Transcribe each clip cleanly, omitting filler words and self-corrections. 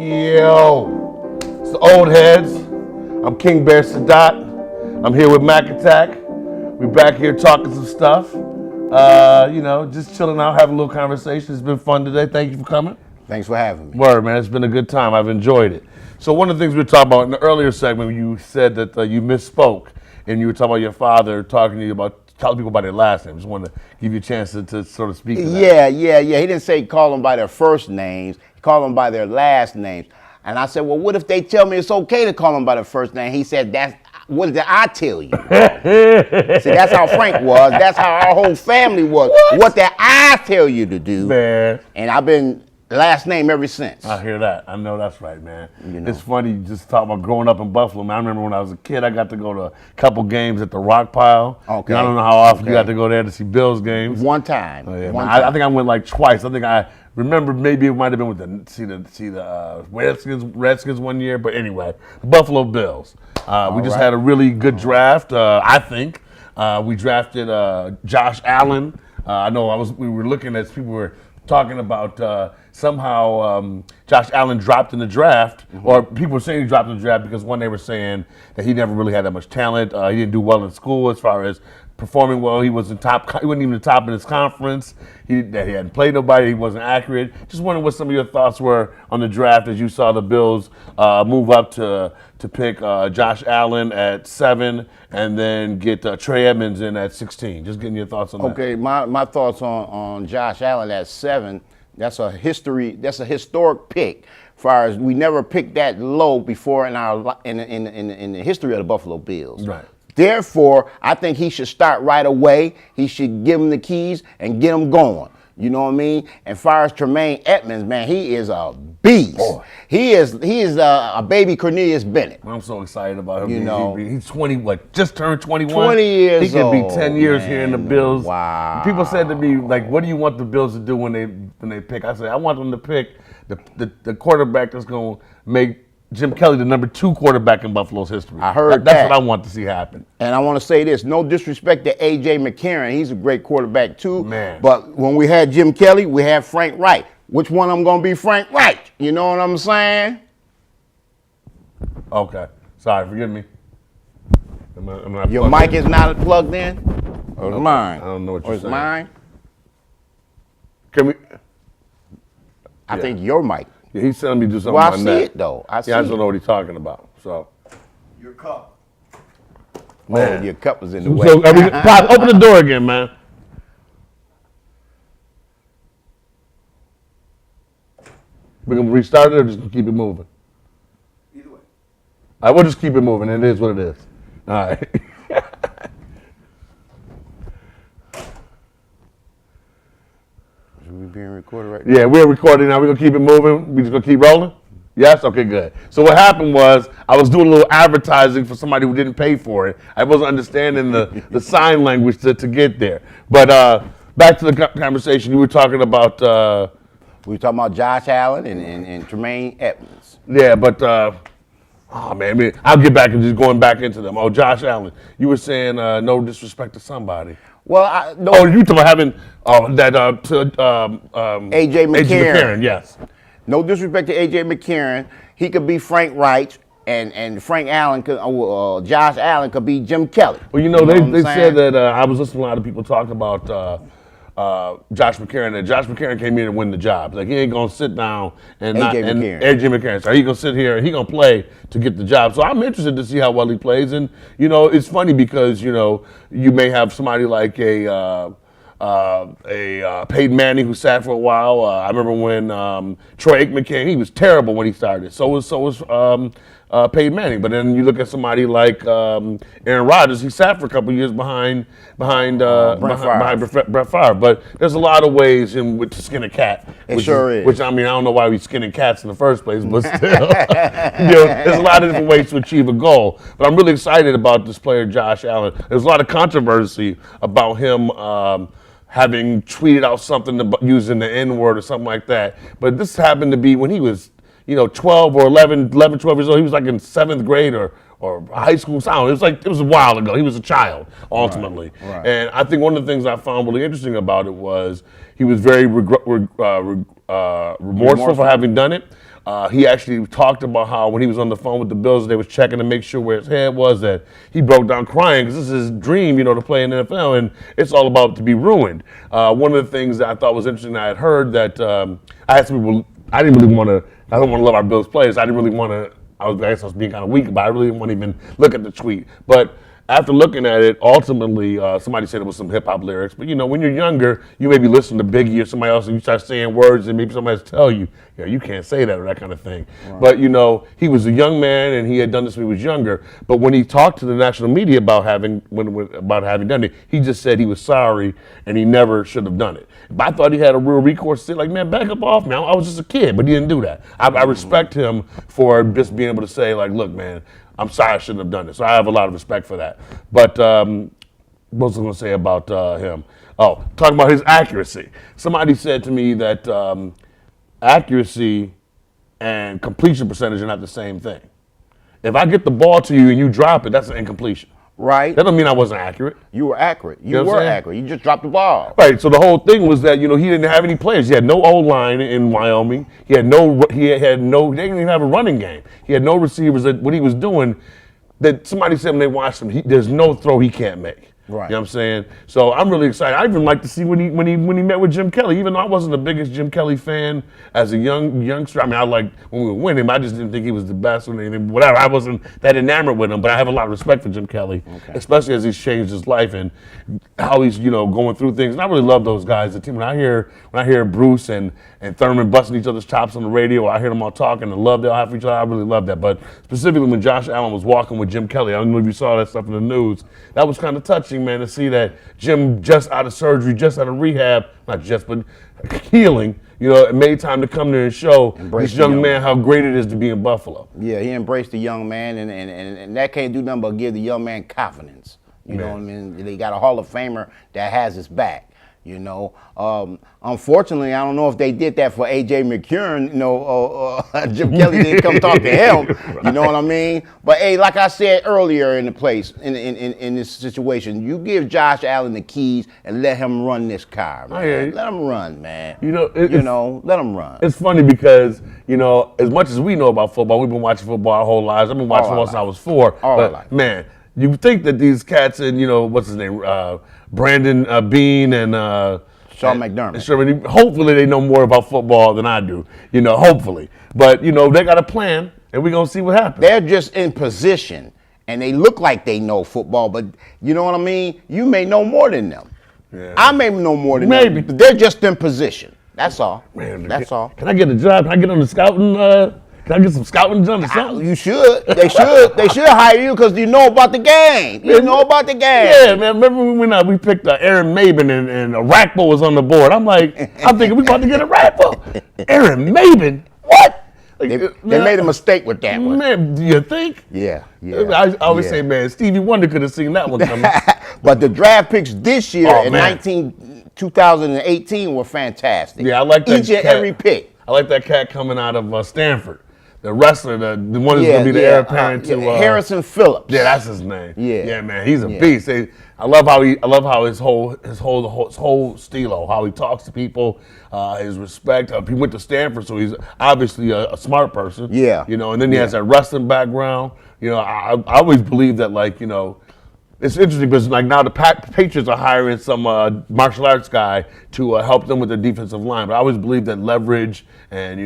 Yo, it's the old heads. I'm King Bear Sadat. I'm here with Mac Attack. We're back here talking some stuff. Just chilling out, having a little conversation. It's been fun today. Thank you for coming. Thanks for having me. Word, man. It's been a good time. I've enjoyed it. So one of the things we were talking about in the earlier segment, you said that you misspoke, and you were talking about your father talking to you about telling people by their last name. Just wanted to give you a chance to sort of speak to that. Yeah. He didn't say call them by their first names. He called them by their last names. And I said, well, what if they tell me it's okay to call them by their first name? He said, what did I tell you? See, that's how Frank was. That's how our whole family was. What did I tell you to do? Man. And I've been last name ever since. I hear that. I know that's right, man. It's funny you just talk about growing up in Buffalo, man. I remember when I was a kid, I got to go to a couple games at the Rock Pile. Okay. I don't know how often you got to go there to see Bills games. One time. Oh, yeah, One I time. think I went like twice. I think I remember maybe it might have been with the Redskins one year, but anyway, Buffalo Bills. We just had a really good draft. I think we drafted Josh Allen. I know we were looking at people were talking about somehow Josh Allen dropped in the draft, or people were saying he dropped in the draft because one, they were saying that he never really had that much talent. He didn't do well in school as far as performing well. He wasn't even the top in his conference. He hadn't played nobody. He wasn't accurate. Just wondering what some of your thoughts were on the draft as you saw the Bills move up to pick Josh Allen at 7 and then get Trey Edmonds in at 16. Just getting your thoughts on that. Okay, my thoughts on Josh Allen at 7. That's a historic pick. As far as we never picked that low before in the history of the Buffalo Bills. Right. Therefore, I think he should start right away. He should give him the keys and get him going. You know what I mean? And as far as Tremaine Edmonds, man, he is a beast. Boy. He is a baby Cornelius Bennett. I'm so excited about him. You know, he's 20. Just turned 21. 20 years He could old, be 10 years man. here in the Bills. Wow. People said to me, like, what do you want the Bills to do when they pick? I said, I want them to pick the quarterback that's going to make Jim Kelly the number 2 quarterback in Buffalo's history. I heard that. That's what I want to see happen. And I want to say this, no disrespect to A.J. McCarron. He's a great quarterback too. Man. But when we had Jim Kelly, we had Frank Wright. Which one of them going to be Frank Wright? You know what I'm saying? Okay. Sorry, forgive me. Your mic is not plugged in? Or is mine? I don't know what you're saying. Or is mine? Can we? I think your mic. Yeah, he's telling me to do something Well, I on see that. it though. I I just don't know what he's talking about. So. Your cup. Oh, your cup was in the way. So, Pop, open the door again, man. We're going to restart it or just keep it moving? Either way. All right, we'll just keep it moving. It is what it is. All right. Are we being recorded right now? Yeah, we're recording now. We're going to keep it moving. We're just going to keep rolling? Yes? Okay, good. So what happened was I was doing a little advertising for somebody who didn't pay for it. I wasn't understanding the sign language to get there. But back to the conversation. You were talking about... We were talking about Josh Allen and Tremaine Edmonds. Yeah, but... oh, man, I'll get back and just going back into them. Oh, Josh Allen. You were saying no disrespect to somebody. Well, no. Oh, you talking about having A.J. McCarron. Yes. No disrespect to A.J. McCarron. He could be Frank Wright, and Frank Allen could, Josh Allen could be Jim Kelly. Well, they said that I was listening to a lot of people talk about Josh McCarron. That Josh McCarron came in and win the job. Like he ain't gonna sit down and A.J. McCarron. So he gonna sit here and he gonna play to get the job. So I'm interested to see how well he plays. And it's funny because you may have somebody like a Peyton Manning who sat for a while. I remember when Troy Aikman came, he was terrible when he started. So was Peyton Manning. But then you look at somebody like Aaron Rodgers, he sat for a couple years behind Brett Favre. But there's a lot of ways to skin a cat. Is. Which I don't know why we skinning cats in the first place, but still, there's a lot of different ways to achieve a goal. But I'm really excited about this player, Josh Allen. There's a lot of controversy about him having tweeted out something about using the N-word or something like that. But this happened to be when he was, 12 or 11, 12 years old. He was like in 7th grade or high school. It was a while ago. He was a child, ultimately. Right. And I think one of the things I found really interesting about it was he was very remorseful for having done it. He actually talked about how when he was on the phone with the Bills, they was checking to make sure where his head was, that he broke down crying because this is his dream, to play in the NFL, and it's all about to be ruined. One of the things that I thought was interesting, I had heard that I had some people, I don't want to love our Bills players. I didn't really want to, I guess I was being kind of weak, but I really didn't want to even look at the tweet. But after looking at it, ultimately, somebody said it was some hip-hop lyrics. But, when you're younger, you may be listening to Biggie or somebody else, and you start saying words, and maybe somebody else tell you, you can't say that or that kind of thing. Right. But, he was a young man, and he had done this when he was younger. But when he talked to the national media about having done it, he just said he was sorry, and he never should have done it. But I thought he had a real recourse to say, like, man, back up off me. I was just a kid, but he didn't do that. I respect him for just being able to say, like, look, man, I'm sorry I shouldn't have done this. So I have a lot of respect for that. But what was I going to say about him? Oh, talking about his accuracy. Somebody said to me that accuracy and completion percentage are not the same thing. If I get the ball to you and you drop it, that's an incompletion. Right. That don't mean I wasn't accurate. You were accurate. You know were accurate. You just dropped the ball. Right. So the whole thing was that he didn't have any players. He had no O-line in Wyoming. He had no. They didn't even have a running game. He had no receivers. That what he was doing, that somebody said when they watched him, there's no throw he can't make. Right. You know what I'm saying? So I'm really excited. I even like to see when he met with Jim Kelly. Even though I wasn't the biggest Jim Kelly fan as a youngster. I mean, I liked when we were winning. I just didn't think he was the best or anything. Whatever. I wasn't that enamored with him. But I have a lot of respect for Jim Kelly, especially as he's changed his life and how he's going through things. And I really love those guys. The team. When I hear Bruce and Thurman busting each other's chops on the radio, I hear them all talking and love they'll have for each other. I really love that. But specifically when Josh Allen was walking with Jim Kelly, I don't know if you saw that stuff in the news. That was kind of touching, man, to see that Jim just out of surgery, just out of rehab, not just, but healing, it made time to come there and show this young man how great it is to be in Buffalo. Yeah, he embraced the young man, and that can't do nothing but give the young man confidence. You know what I mean? They got a Hall of Famer that has his back. Unfortunately, I don't know if they did that for A.J. McCurran. Jim Kelly didn't come talk to him. Right. You know what I mean? But hey, like I said earlier in this situation, you give Josh Allen the keys and let him run this car, man. Let him run, man. Let him run. It's funny because as much as we know about football, we've been watching football our whole lives. I've been watching football since I was 4. But man, you think that these cats and what's his name, Brandon Bean and Sean McDermott. Sure, hopefully they know more about football than I do. Hopefully, but they got a plan, and we're gonna see what happens. They're just in position, and they look like they know football, but you know what I mean. You may know more than them. Yeah. I may know more than them. But they're just in position. That's all. Man, that's all. Can I get a job? Can I get on the scouting? Can I get some scouting done or something? You should. They should. They should hire you because you know about the game. You know about the game. Yeah, man. Remember when we picked Aaron Maben and Rackbo was on the board? I'm thinking we about to get a Rackbo. Aaron Maben? What? They made a mistake with that one. Man, do you think? Yeah. I always say, man, Stevie Wonder could have seen that one coming. But the draft picks this year in 2018 were fantastic. Yeah, I like that. Each and every pick. I like that cat coming out of Stanford. The wrestler, the one who's gonna be the heir apparent to Harrison Phillips. Yeah, that's his name. Yeah, man, he's a beast. I love how his whole stilo, how he talks to people, his respect. He went to Stanford, so he's obviously a smart person. Yeah, and then he has that wrestling background. I always believe that it's interesting because now the Patriots are hiring some martial arts guy to help them with their defensive line. But I always believe that leverage and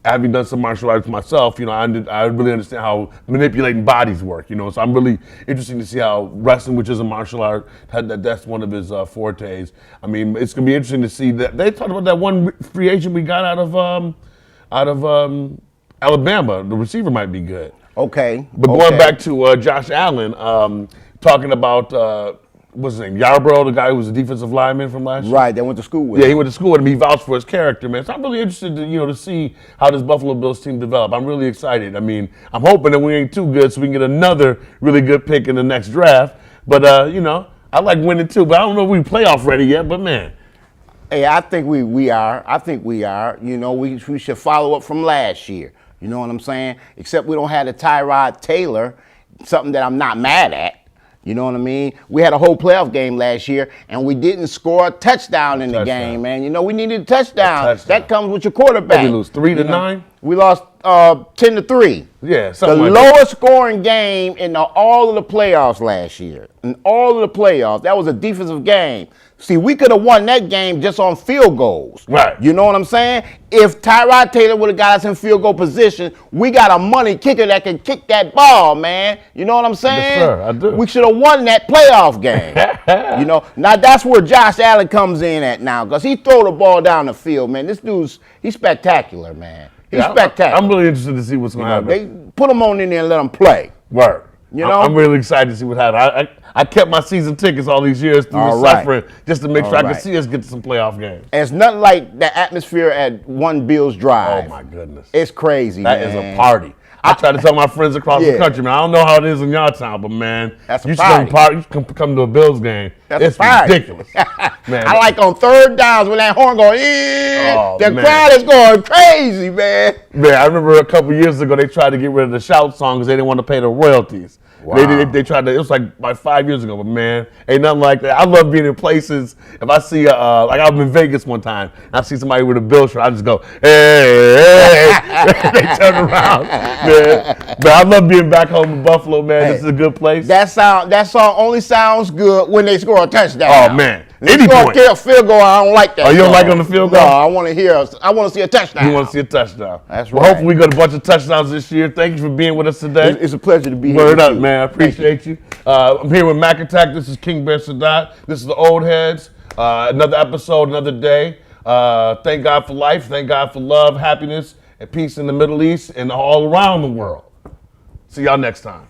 having done some martial arts myself, I really understand how manipulating bodies work. So I'm really interested to see how wrestling, which is a martial art, that's one of his fortes. I mean, it's gonna be interesting to see that they talked about that one free agent we got out of Alabama. The receiver might be good. Okay. But going back to Josh Allen, talking about what's his name, Yarbrough, the guy who was a defensive lineman from last year. Right, they went to school with him. Yeah, he went to school with him. He vouched for his character, man. So I'm really interested to to see how this Buffalo Bills team develop. I'm really excited. I mean, I'm hoping that we ain't too good so we can get another really good pick in the next draft. But I like winning too. But I don't know if we playoff ready yet. But man. Hey, I think we are. I think we are. We should follow up from last year. You know what I'm saying? Except we don't have the Tyrod Taylor, something that I'm not mad at. You know what I mean? We had a whole playoff game last year, and we didn't score a touchdown in the game, man. We needed a touchdown. That comes with your quarterback. Did we lose 3-9? We lost 10-3. Yeah, The something like that. lowest scoring game in all of the playoffs last year. In all of the playoffs, that was a defensive game. See, we could have won that game just on field goals. Right. You know what I'm saying? If Tyrod Taylor would have got us in field goal position, we got a money kicker that can kick that ball, man. You know what I'm saying? Yes, sir, I do. We should have won that playoff game. You know, now that's where Josh Allen comes in at now, because he throw the ball down the field, man. This he's spectacular, man. He's spectacular. I'm really interested to see what's going to happen. They put him on in there and let him play. Word. You know? I'm really excited to see what happens. I kept my season tickets all these years through All the right. suffering just to make sure I right. could see us get to some playoff games. And it's nothing like the atmosphere at One Bills Drive. Oh, my goodness. It's crazy, That man. is a party. I try to tell my friends across the Yeah. country, man, I don't know how it is in your town, but, man, That's a you party. should come to a Bills game. That's a It's party. ridiculous. Man, I like on third downs when that horn going, yeah, Oh, the man. crowd is going crazy, man. Man, I remember a couple years ago they tried to get rid of the shout song because they didn't want to pay the royalties. Wow. They tried to. It was like 5 years ago, but man, ain't nothing like that. I love being in places. If I see like I was in Vegas one time, and I see somebody with a Bill shirt, I just go, hey, hey. They turn around, man. But I love being back home in Buffalo, man. Hey, this is a good place. That song only sounds good when they score a touchdown. Oh, man. When Any they score point. a field goal, I don't like that. Oh, you don't song. like on the field goal? No, I want to see a touchdown. You want to see a touchdown? That's Well, right. hopefully we got a bunch of touchdowns this year. Thank you for being with us today. It's a pleasure to be here. Word with up, you. man. I appreciate you. I'm here with Mac Attack. This is King Bear Sadat. This is the Old Heads. Another episode, another day. Thank God for life. Thank God for love, happiness, and peace in the Middle East and all around the world. See y'all next time.